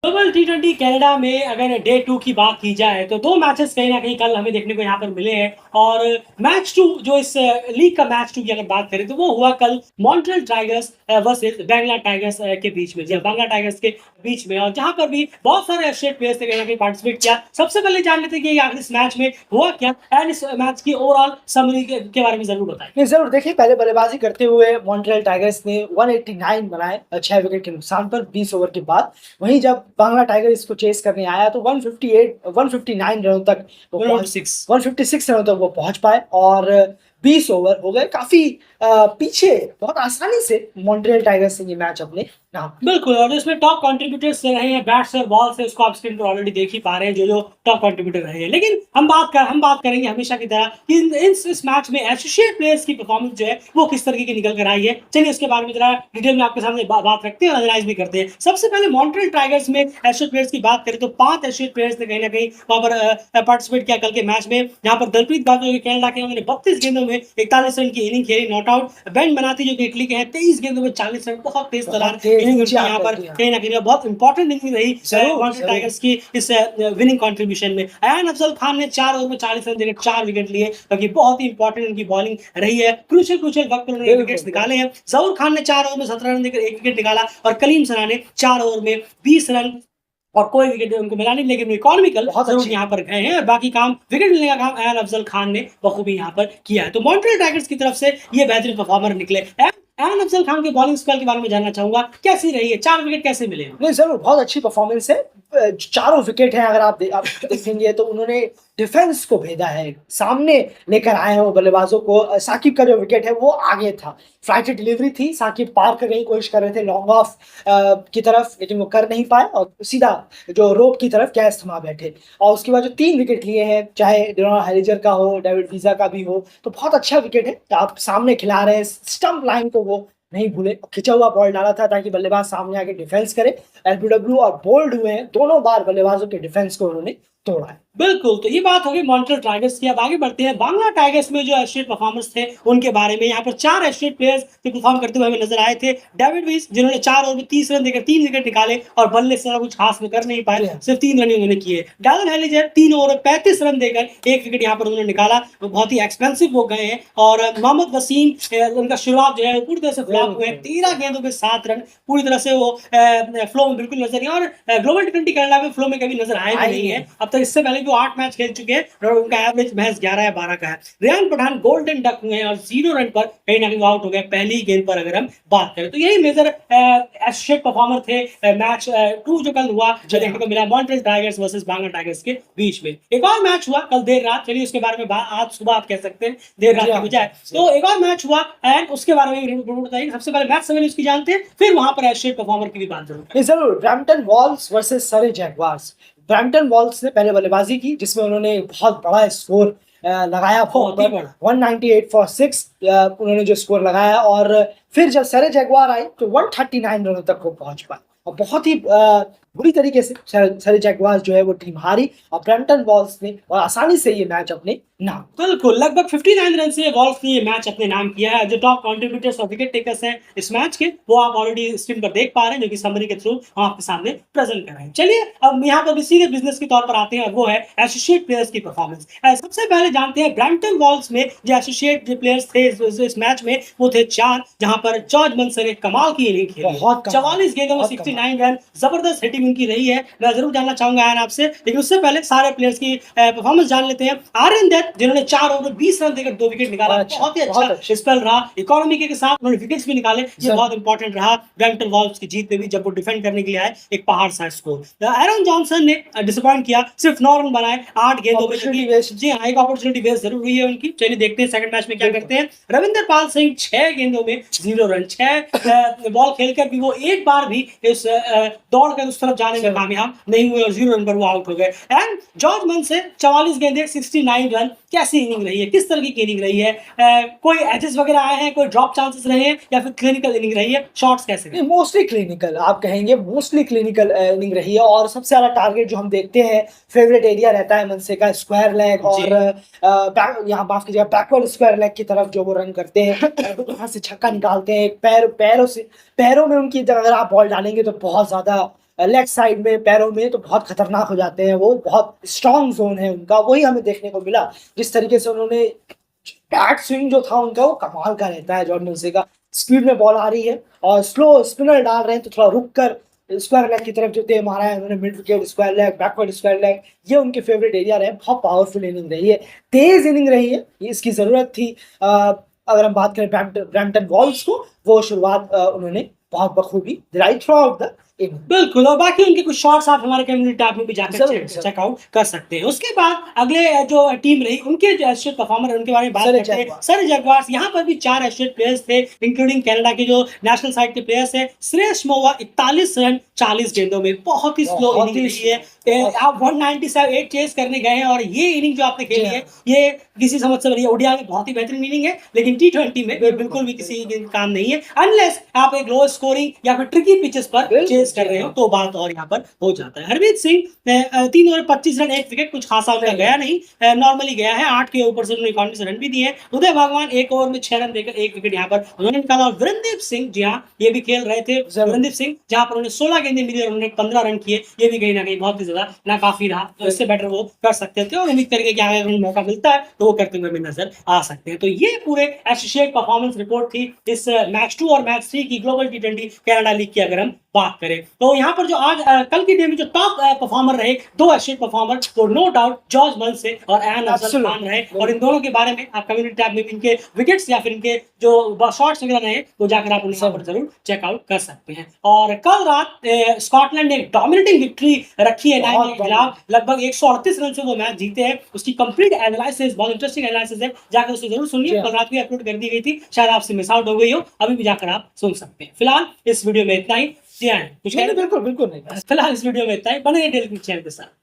Global टी20 Canada में अगर day 2 की बात की जाए तो 2 मैचेस कहीं न कहीं कल हमें देखने को यहाँ पर मिले हैं और मैच 2 जो इस लीग का मैच 2 की अगर बात करें तो वो हुआ कल Montreal tigers versus Bangalore tigers के बीच में। जी हाँ, बांग्ला टाइगर्स के बीच में और जहाँ पर भी बहुत सारे एशियन प्लेयर्स ने कहीं न कहीं पार्टिसिपेट किया। सबसे पहले जान लेते हैं कि आखिर इस मैच में हुआ क्या एंड इस मैच की ओवरऑल समरी के बारे में ज़रूर बताएँ। नहीं, ज़रूर देखिए, पहले बल्लेबाजी करते हुए मॉन्ट्रियल टाइगर्स ने 189 बनाए 6 विकेट के नुकसान पर 20 ओवर के बाद। वहीं जब बांग्ला टाइगर इसको चेस करने आया तो 159 रनों तक वो पहुंच 156 156 रनों तक वो पहुंच पाए और 20 ओवर हो गए। काफ़ी पीछे बहुत आसानी से मॉन्ट्रियल टाइगर्स ने ये मैच अपने नाम किया। बिल्कुल और इसमें टॉप कंट्रीब्यूटर्स रहे हैं बैट्स और बॉल से उसको आप स्क्रीन पर ऑलरेडी देख ही पा रहे हैं जो टॉप कंट्रीब्यूटर रहे हैं। लेकिन हम बात करेंगे हमेशा की तरह कि इस मैच में एसोसिएट प्लेयर्स की परफॉर्मेंस जो है वो किस तरीके की निकल कर आई है। चलिए उसके बारे में जरा डिटेल में आपके सामने बात रखते हैं और एनालाइज भी करते हैं। सबसे पहले मॉन्ट्रियल टाइगर्स में एसोसिएट प्लेयर्स की बात करें तो 5 एसोसिएट प्लेयर्स ने कहीं ना कहीं वहां पर पार्टिसिपेट किया कल के मैच में। जहां पर दलप्रीत बाजवा जो कि कनाडा के उन्होंने 32 गेंदों में 41 रन की इनिंग खेली नॉट आउट। बेन बनाती जो कि इटली के हैं 23 गेंदों में 40 रन, बहुत तेज तर्रार इनिंग उनकी यहाँ पर कहीं ना कहीं बहुत इंपॉर्टेंट इनिंग रही मॉन्ट्रियल टाइगर्स की इस विनिंग कंट्रीब्यूशन में। अयान अफजल खान ने 4 ओवर में 40 रन देकर 4 विकेट लिए क्योंकि बहुत ही इंपॉर्टेंट उनकी बॉलिंग रही है। क्रूशियल वक्त पर उन्होंने विकेट्स निकाले हैं। जहूर खान ने 4 ओवर में 17 रन देकर 1 विकेट निकाला और कलीम सना ने 4 ओवर में 20 रन और कोई विकेट उनको मिला नहीं, लेकिन इकोनॉमिकल जरूर यहाँ पर गए हैं और बाकी काम विकेट मिलने का काम अयान अफजल खान ने बखूबी यहाँ पर किया है। तो मॉन्ट्रियल टाइगर्स की तरफ से ये बेहतरीन परफॉर्मर निकले। अयान अफजल खान के बॉलिंग स्पेल के बारे में जानना चाहूंगा, कैसी रही है, 4 विकेट कैसे मिले? नहीं, ज़रूर बहुत अच्छी परफॉर्मेंस है। चारों विकेट हैं, अगर आप देखेंगे तो उन्होंने डिफेंस को भेजा है, सामने लेकर आए हैं वो बल्लेबाजों को। साकिब का जो विकेट है वो आगे था, फ्लाइट डिलीवरी थी, साकिब पार करने की कोशिश कर रहे थे लॉन्ग ऑफ की तरफ, लेकिन वो कर नहीं पाए और सीधा जो रोप की तरफ कैच थमा बैठे। और उसके बाद जो 3 विकेट लिए हैं, चाहे डोनाल्ड हैलिजर का हो, डेविड वीजा का भी हो, तो बहुत अच्छा विकेट है। आप सामने खिला रहे हैं, स्टंप लाइन को वो नहीं भूले, खिंचा हुआ बॉल डाला था ताकि बल्लेबाज सामने आके डिफेंस करे। एलबीडब्ल्यू और बोल्ड हुए हैं, दोनों बार बल्लेबाजों के डिफेंस को उन्होंने तोड़ा है। बिल्कुल, तो ये बात होगी मॉन्ट्रियल टाइगर्स की। अब आगे बढ़ते हैं बांग्ला टाइगर्स में जो एशियन परफॉर्मर्स थे उनके बारे में। यहाँ पर 4 एशियन प्लेयर्स जो परफॉर्म करते हुए हमें नजर आए थे। डेविड वीस जिन्होंने 4 ओवर में 30 रन देकर 3 विकेट निकाले और बल्ले से कुछ खास में कर नहीं पाए, सिर्फ 3 रन उन्होंने किए। डैलन हैलिजर 3 ओवर में 35 रन देकर 1 विकेट यहाँ पर उन्होंने निकाला, वो बहुत ही एक्सपेंसिव हो गए हैं। और मोहम्मद वसीम उनका शुरुआत जो है पूरी तरह से फ्लॉप हुए, 13 गेंदों में 7 रन, पूरी तरह से वो फ्लो में बिल्कुल नजर नहीं। और ग्लोबल टी20 कनाडा में फ्लो में कभी नजर आए भी नहीं है अब तक। इससे पहले भी 8 मैच खेल चुके हैं और उनका एवरेज महज 11 या 12 का है। रियान पठान गोल्डन डक हुए हैं और 0 रन पर कहीं ना कहीं आउट हो गए पहली गेंद पर अगर हम बात करें तो। यही मेजर एशियन परफॉर्मर थे मैच 2 जो कल हुआ, जो देखने को मिला Montreal tigers versus Bangla tigers के बीच में। एक और मैच हुआ कल देर रात, चलिए उसके बारे में आज सुबह आप कह सकते हैं देर रात की बजाय। तो एक और मैच हुआ एंड उसके बारे में बताइए। सबसे पहले मैच समरी उसकी जानते हैं, फिर वहां पर एशियन परफॉर्मर की भी बात जरूर। ब्रैम्पटन वॉल्स वर्सेस सरे जैगवार्स। ब्रैम्पटन वॉल्स ने पहले बल्लेबाजी की जिसमें उन्होंने बहुत बड़ा स्कोर लगाया, 198 फॉर 6 उन्होंने जो स्कोर लगाया। और फिर जब सरे जैगवार आई तो 139 रनों तक वो पहुंच पाए और बहुत ही बुरी तरीके से सरे जैगवार्स जो है वो टीम हारी और ब्रैम्पटन वॉल्स ने और आसानी से ये मैच अपने नाम। बिल्कुल, लगभग 59 रन से वॉल्स ने ये मैच अपने नाम किया है। जो टॉप कंट्रीब्यूटर्स और विकेट टेकर्स हैं इस मैच के, वो आप ऑलरेडी स्क्रीन पर देख पा रहे हैं, जो कि समरी के थ्रू हम आपके सामने प्रेजेंट कर रहे हैं। चलिए अब यहाँ पर भी सीधे बिजनेस के तौर पर आते हैं और वो है एसोसिएट प्लेयर्स की परफॉर्मेंस। सबसे पहले जानते हैं ब्रैम्पटन वॉल्स में जो एसोसिएट प्लेयर्स थे इस मैच में, वो थे 4, जहां पर जॉर्ज मंस ने कमाल की इनिंग खेली, 44 गेंदों में 69 रन, जबरदस्त हिटिंग उनकी रही है। मैं जरूर जानना चाहूंगा आयन आपसे, लेकिन उससे पहले सारे प्लेयर्स की परफॉर्मेंस जान लेते हैं। आर्यन दैट जिन्होंने 4 ओवर में 20 रन देकर 2 विकेट निकाला, बहुत ही अच्छा स्पेल रहा। इकोनॉमी के साथ उन्होंने विकेट्स भी निकाले, ये बहुत इंपॉर्टेंट रहा ब्रैम्पटन वॉल्स की जीत में भी, जब वो डिफेंड करने के लिए आए एक पहाड़ सा स्कोर। एरन जॉनसन ने डिसअपॉइंट किया, सिर्फ 9 रन बनाए 8 गेंदों में। जी हाँ, एक अपॉर्चुनिटी वेस्ट जरूर हुई है उनकी। चलिए देखते हैं सेकंड मैच में क्या करते हैं। रविंदर पाल सिंह 6 गेंदों में 0 रन, 6 बॉल खेलकर भी वो एक बार भी इस दौड़ कर उस तरफ जाने में कामयाब नहीं हुए और 0 रन पर वो आउट हो गए। एंड जॉर्ज मन से 44 गेंदे 69 रन, कैसी इनिंग रही है, किस तरह की इनिंग रही है? कोई एजेस वगैरह आए हैं, कोई ड्रॉप चांसेस रहे हैं या फिर क्लिनिकल इनिंग रही है? शॉट्स कैसे रहे? मोस्टली क्लिनिकल, आप कहेंगे मोस्टली क्लिनिकल इनिंग रही है। और सबसे ज्यादा टारगेट जो हम देखते हैं, फेवरेट एरिया रहता है मनसे का स्क्वायर लेग और यहाँ माफ कीजिएगा बैकवर्ड स्क्वायर लेग की तरफ जो वो रन करते हैं, वहां से छक्का निकालते हैं। पैरों में उनकी अगर आप बॉल डालेंगे तो बहुत ज्यादा लेग साइड में, पैरों में तो बहुत खतरनाक हो जाते हैं वो, बहुत स्ट्रॉन्ग ज़ोन है उनका, वही हमें देखने को मिला। जिस तरीके से उन्होंने बैट स्विंग जो था उनका वो कमाल का रहता है जॉर्डन से का। स्पीड में बॉल आ रही है और स्लो स्पिनर डाल रहे हैं तो थोड़ा रुक कर स्क्वायर लेग की तरफ जो दे मारा है उन्होंने, mid wicket square leg, backward square leg, ये उनके फेवरेट एरिया रहे। बहुत पावरफुल इनिंग रही है, तेज इनिंग रही है, ये इसकी ज़रूरत थी। अगर हम बात करें ब्रैम्पटन वॉल्व्स को, वो शुरुआत उन्होंने बहुत बखूबी right through out the inning. बिल्कुल, और बाकी उनके कुछ शॉट्स आप हमारे कम्युनिटी टैब में भी जाकर ज़रूर, ज़रूर। चेकआउट कर सकते हैं। उसके बाद अगले जो टीम रही उनके जो एस्ट्रेट परफॉर्मर उनके बारे में बात सरे करते हैं। जगुआर्स। सरे जगुआर्स, यहाँ पर भी 4 एस्ट्रेट प्लेयर्स थे इंक्लूडिंग कनाडा के जो नेशनल साइड के प्लेयर्स हैं। श्रेयस मोवा 41 रन 40 गेंदों में, बहुत ही स्लो बहुत इनिंग ही रही है। बहुत आप 197 चेस करने गए हैं और ये इनिंग जो आपने खेली जी है, हाँ। ये किसी समझ से बड़ी ओडीआई में बहुत ही बेहतरीन इनिंग है, लेकिन टी20 में ये बिल्कुल भी किसी के काम नहीं है, अनलेस आप एक लो स्कोरिंग या फिर ट्रिकी पिचेस पर बिल्कुल, चेस कर जी रहे हो हाँ। तो बात और यहाँ पर हो जाता है। Harmeet Singh 3 over 25 run 1 wicket, कुछ खासा उनका सही गया नहीं, नॉर्मली गया है। 8 के ऊपर से उन्होंने 91 रन भी दिए हैं। उदय भगवान 1 ओवर में 6 रन देकर 1 विकेट यहाँ पर उन्होंने निकाला। और वीरेंद्र सिंह, जी हाँ, ये भी खेल रहे थे। ज़रूर। वीरेंद्र सिंह जहाँ पर उन्होंने 16 गेंदें मिली और उन्होंने 15 रन किए, ये भी कहीं ना कहीं बहुत ही ज्यादा नाकाफी रहा, तो इससे बेटर वो कर सकते थे और उम्मीद करके कि अगर उन्हें मौका मिलता है तो वो करते हुए भी नजर आ सकते हैं। तो ये पूरे एसोसिएट परफॉर्मेंस रिपोर्ट थी इस मैच 2 और मैच 3 की ग्लोबल टी20 कनाडा लीग की अगर हम बात करें। तो यहाँ पर जो आज कल की डे में जो टॉप परफॉर्मर रहे, 2 एशियन परफॉर्मर, वो नो डाउट जॉर्ज मल्से और एन अफजल Absolutely. खान रहे। और इन दोनों के बारे में आप कम्युनिटी टैब में इनके विकेट्स या फिर इनके जो शॉट्स वगैरह रहे वो जाकर आप उन्हें यहाँ पर जरूर चेकआउट कर सकते हैं। और कल रात स्कॉटलैंड ने एक डोमिनेटिंग विक्ट्री रखी है नाइजीरिया के खिलाफ, लगभग 138 रन से वो मैच जीते हैं। उसकी कंप्लीट एनालिसिस, बहुत इंटरेस्टिंग एनालिसिस है, जाकर उसे जरूर सुनिए। जी कल रात भी अपलोड कर दी गई थी, शायद आपसे मिस आउट हो गई हो, अभी भी जाकर आप सुन सकते हैं। फिलहाल इस वीडियो में इतना ही। जी हाँ, कुछ नहीं, कहना? नहीं, बिल्कुल, बिल्कुल नहीं। फिलहाल इस वीडियो में इतना ही। बने रहिए डेली क्रिक चैनल के साथ।